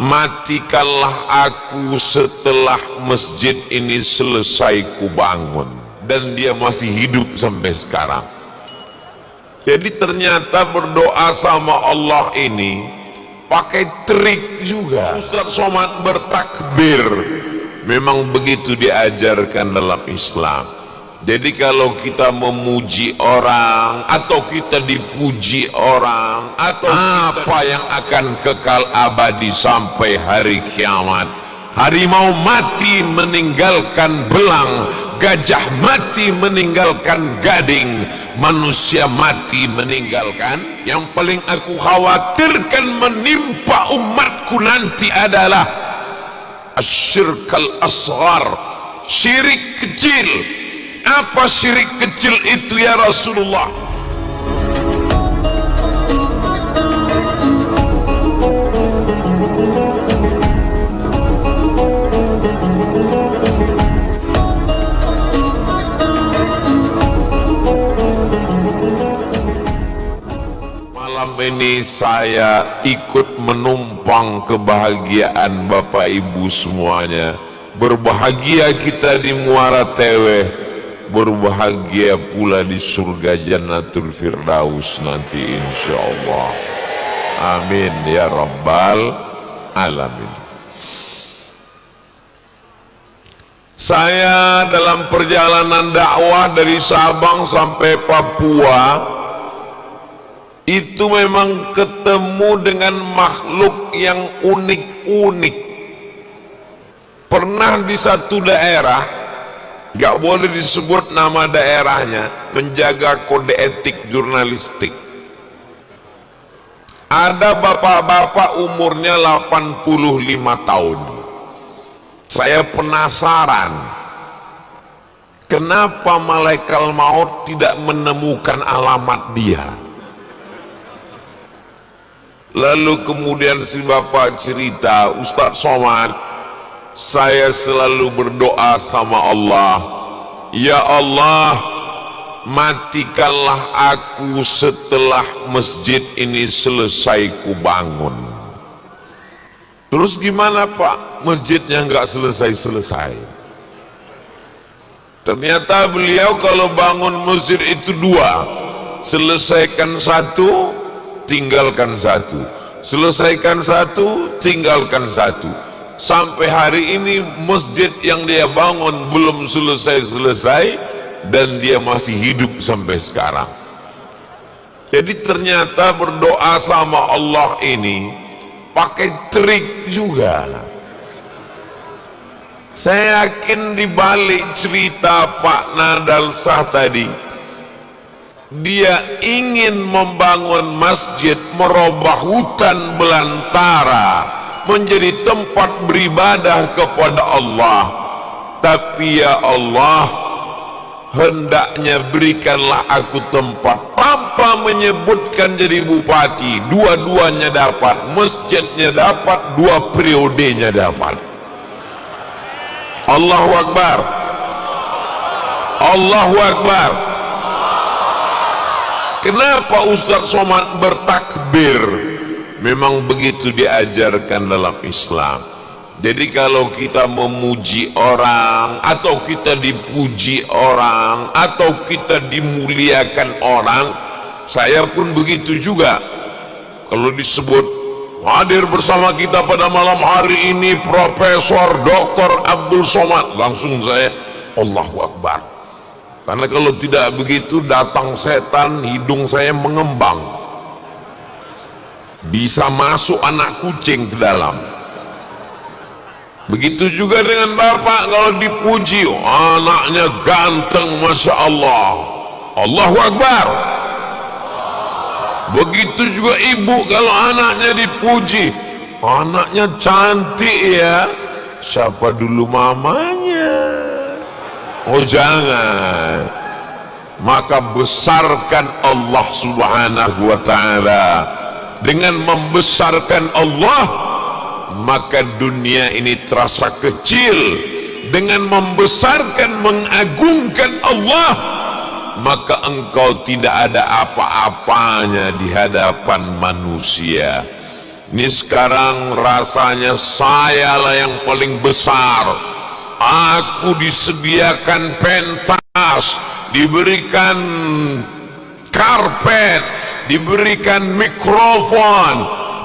matikanlah aku setelah masjid ini selesai kubangun. Dan dia masih hidup sampai sekarang. Jadi ternyata berdoa sama Allah ini pakai trik juga. Ustaz Somad bertakbir, memang begitu diajarkan dalam Islam. Jadi kalau kita memuji orang atau kita dipuji orang atau apa yang akan kekal abadi sampai hari kiamat, harimau mati meninggalkan belang, gajah mati meninggalkan gading, manusia mati meninggalkan. Yang paling aku khawatirkan menimpa umatku nanti adalah asyirkal asghar, syirik kecil. Apa syirik kecil itu ya Rasulullah? Malam ini saya ikut menumpang kebahagiaan Bapak Ibu semuanya. Berbahagia kita di Muara Teweh, berbahagia pula di surga Jannatul Firdaus nanti insyaallah. Amin ya rabbal alamin. Saya dalam perjalanan dakwah dari Sabang sampai Papua itu memang ketemu dengan makhluk yang unik-unik. Pernah di satu daerah, gak boleh disebut nama daerahnya, menjaga kode etik jurnalistik. Ada bapak-bapak umurnya 85 tahun. Saya penasaran, kenapa malaikat maut tidak menemukan alamat dia. Lalu kemudian si bapak cerita, Ustaz Somad, saya selalu berdoa sama Allah, ya Allah, matikanlah aku setelah masjid ini selesai kubangun. Terus gimana Pak? Masjidnya nggak selesai-selesai. Ternyata beliau kalau bangun masjid itu dua, selesaikan satu, tinggalkan satu, selesaikan satu, tinggalkan satu. Sampai hari ini masjid yang dia bangun belum selesai-selesai dan dia masih hidup sampai sekarang. Jadi ternyata berdoa sama Allah ini pakai trik juga. Saya yakin di balik cerita Pak Nadal Shah tadi, dia ingin membangun masjid, merubah hutan belantara menjadi tempat beribadah kepada Allah. Tapi ya Allah, hendaknya berikanlah aku tempat tanpa menyebutkan jadi bupati, dua-duanya dapat, masjidnya dapat, dua periodenya dapat. Allahu Akbar, Allahu Akbar. Kenapa Ustaz Somad bertakbir? Memang begitu diajarkan dalam Islam. Jadi kalau kita memuji orang atau kita dipuji orang atau kita dimuliakan orang, saya pun begitu juga. Kalau disebut hadir bersama kita pada malam hari ini Profesor Dr. Abdul Somad, langsung saya Allahu Akbar. Karena kalau tidak begitu datang setan, hidung saya mengembang, bisa masuk anak kucing ke dalam. Begitu juga dengan bapak, kalau dipuji anaknya ganteng, masya Allah, Allahu Akbar. Begitu juga ibu, kalau anaknya dipuji anaknya cantik ya, siapa dulu mamanya? Oh jangan. Maka besarkan Allah subhanahu wa ta'ala. Dengan membesarkan Allah, maka dunia ini terasa kecil. Dengan membesarkan, mengagungkan Allah, maka engkau tidak ada apa-apanya di hadapan manusia. Ini sekarang rasanya saya lah yang paling besar. Aku disediakan pentas, diberikan karpet, diberikan mikrofon,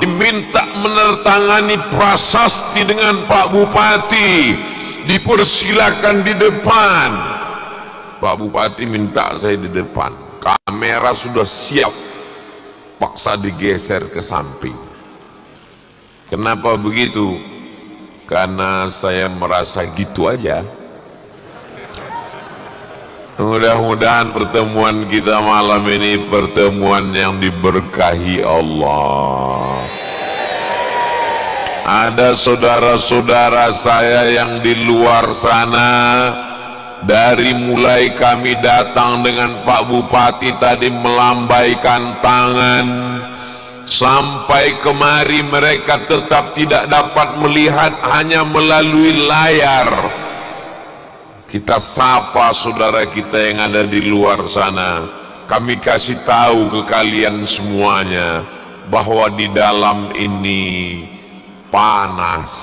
diminta menandatangani prasasti dengan Pak Bupati, dipersilakan di depan. Pak Bupati minta saya di depan, kamera sudah siap, paksa digeser ke samping. Kenapa begitu? Karena saya merasa gitu aja. Mudah-mudahan pertemuan kita malam ini pertemuan yang diberkahi Allah. Ada saudara-saudara saya yang di luar sana, dari mulai kami datang dengan Pak Bupati tadi melambaikan tangan, sampai kemari mereka tetap tidak dapat melihat, hanya melalui layar. Kita sapa saudara kita yang ada di luar sana. Kami kasih tahu ke kalian semuanya bahwa di dalam ini panas.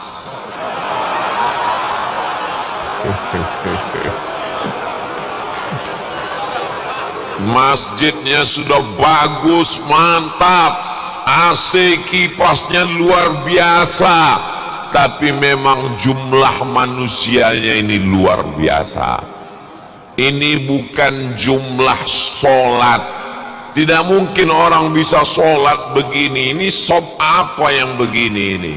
Masjidnya sudah bagus, mantap, AC kipasnya luar biasa, tapi memang jumlah manusianya ini luar biasa. Ini bukan jumlah sholat. Tidak mungkin orang bisa sholat begini. Ini sob apa yang begini ini?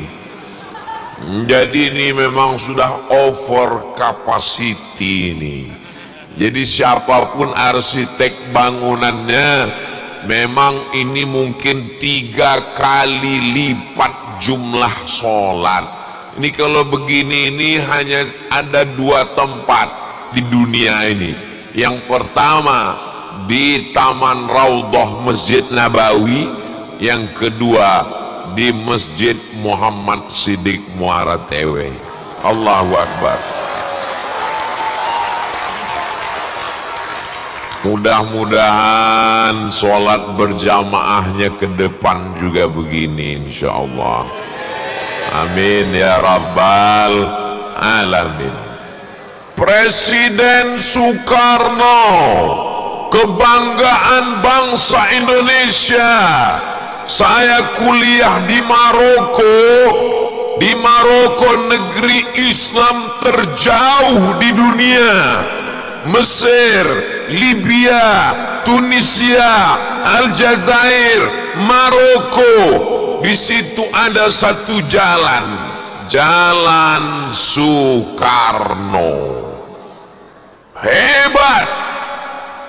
Jadi ini memang sudah over capacity ini. Jadi siapapun arsitek bangunannya, memang ini mungkin 3 kali lipat jumlah sholat. Ini kalau begini ini hanya ada 2 tempat di dunia ini. Yang pertama di Taman Raudhah Masjid Nabawi, yang kedua di Masjid Muhammad Siddiq Muara Tewe. Allahu Akbar. Mudah-mudahan sholat berjamaahnya ke depan juga begini insyaallah. Amin ya rabbal alamin. Presiden Soekarno, kebanggaan bangsa Indonesia. Saya kuliah di Maroko, negeri Islam terjauh di dunia. Mesir, Libya, Tunisia, Aljazair, Maroko. Di situ ada satu jalan, Jalan Soekarno. Hebat.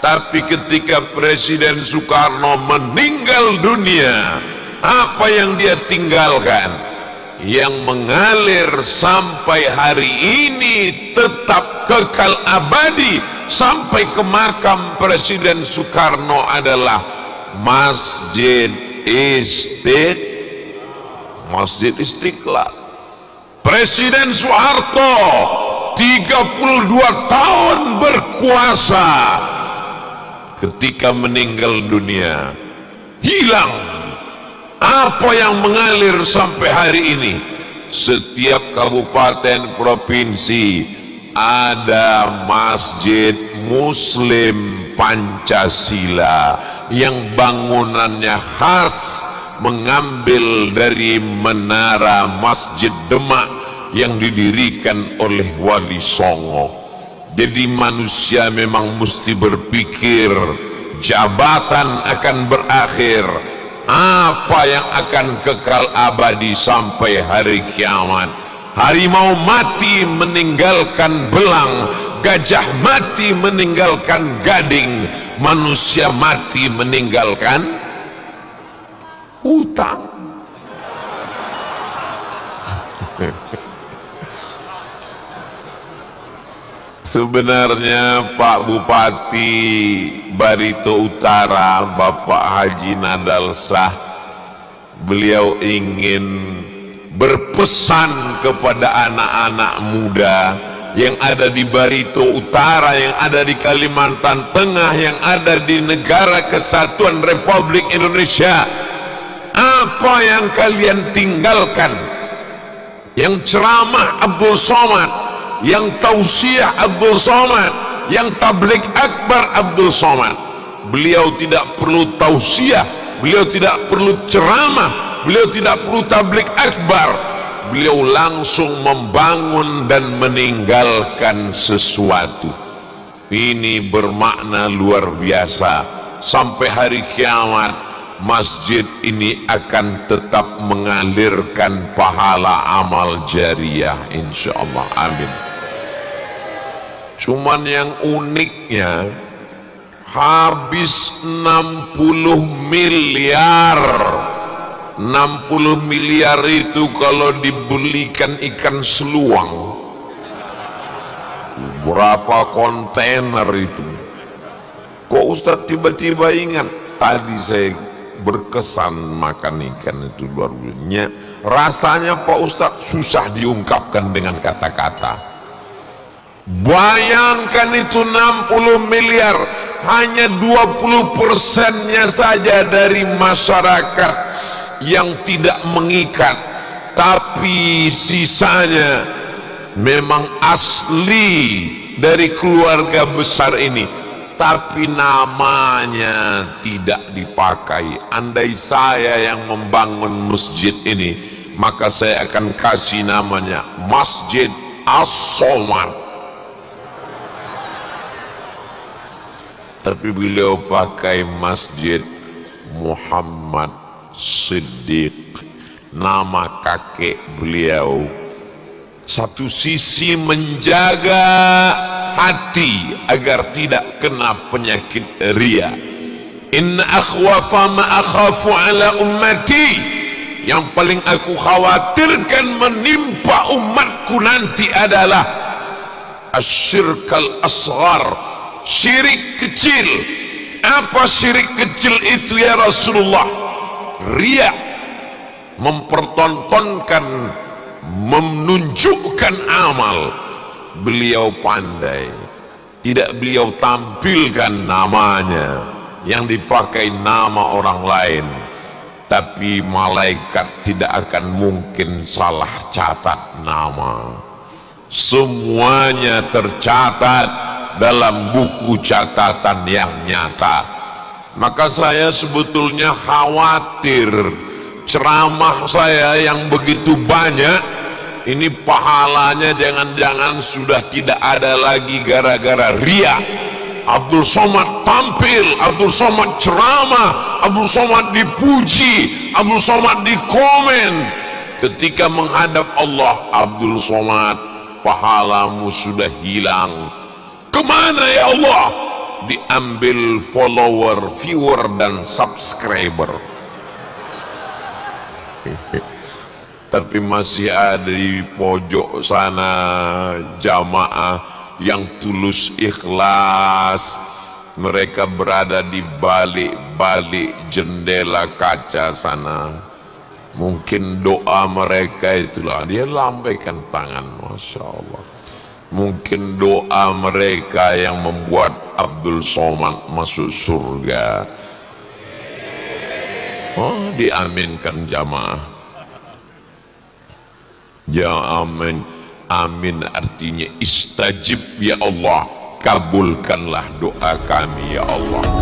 Tapi ketika Presiden Soekarno meninggal dunia, apa yang dia tinggalkan? Yang mengalir sampai hari ini tetap kekal abadi sampai ke makam Presiden Soekarno adalah Masjid Istiqlal. Presiden Soeharto 32 tahun berkuasa, ketika meninggal dunia hilang. Apa yang mengalir sampai hari ini? Setiap kabupaten provinsi ada masjid Muslim Pancasila yang bangunannya khas mengambil dari menara Masjid Demak yang didirikan oleh Wali Songo. Jadi manusia memang mesti berpikir jabatan akan berakhir, apa yang akan kekal abadi sampai hari kiamat. Harimau mati meninggalkan belang, gajah mati meninggalkan gading, manusia mati meninggalkan hutang. Sebenarnya Pak Bupati Barito Utara, Bapak Haji Nadal Shah, beliau ingin berpesan kepada anak-anak muda yang ada di Barito Utara, yang ada di Kalimantan Tengah, yang ada di Negara Kesatuan Republik Indonesia. apa yang kalian tinggalkan, yang ceramah Abdul Somad, yang tausiah Abdul Somad, yang tabligh akbar Abdul Somad. Beliau tidak perlu tausiah, beliau tidak perlu ceramah, beliau tidak perlu tabligh akbar, beliau langsung membangun dan meninggalkan sesuatu. Ini bermakna luar biasa. Sampai hari kiamat masjid ini akan tetap mengalirkan pahala amal jariah, insyaallah. Amin. Cuman yang uniknya, habis 60 miliar. 60 miliar itu kalau dibelikan ikan seluang, berapa kontainer itu? Kok Ustadz tiba-tiba ingat? Tadi saya berkesan makan ikan itu, luar biasa. Rasanya Pak Ustadz susah diungkapkan dengan kata-kata. Bayangkan itu 60 miliar, hanya 20%-nya saja dari masyarakat yang tidak mengikat, tapi sisanya memang asli dari keluarga besar ini, tapi namanya tidak dipakai. Andai saya yang membangun masjid ini, maka saya akan kasih namanya Masjid As-Somad. Tapi beliau pakai Masjid Muhammad Siddiq, nama kakek beliau. Satu sisi menjaga hati agar tidak kena penyakit riya. Inna akhwafa ma akhafu ala ummati, yang paling aku khawatirkan menimpa umatku nanti adalah asyirkal asghar, syirik kecil. Apa syirik kecil itu ya Rasulullah? Riya, mempertontonkan, menunjukkan amal. Beliau pandai, tidak beliau tampilkan namanya, yang dipakai nama orang lain. Tapi malaikat tidak akan mungkin salah catat nama. Semuanya tercatat dalam buku catatan yang nyata. Maka saya sebetulnya khawatir ceramah saya yang begitu banyak ini pahalanya jangan-jangan sudah tidak ada lagi gara-gara riya. Abdul Somad tampil, Abdul Somad ceramah, Abdul Somad dipuji, Abdul Somad dikomen. Ketika menghadap Allah, Abdul Somad, pahalamu sudah hilang. Kemana ya Allah? Diambil follower, viewer dan subscriber. Tapi masih ada di pojok sana jamaah yang tulus ikhlas. Mereka berada di balik-balik jendela kaca sana. Mungkin doa mereka itulah, dia lambaikan tangan, Masya Allah. Mungkin doa mereka yang membuat Abdul Somad masuk surga. Oh, diaminkan jamaah. Ya amin. Amin artinya istajib ya Allah, kabulkanlah doa kami ya Allah.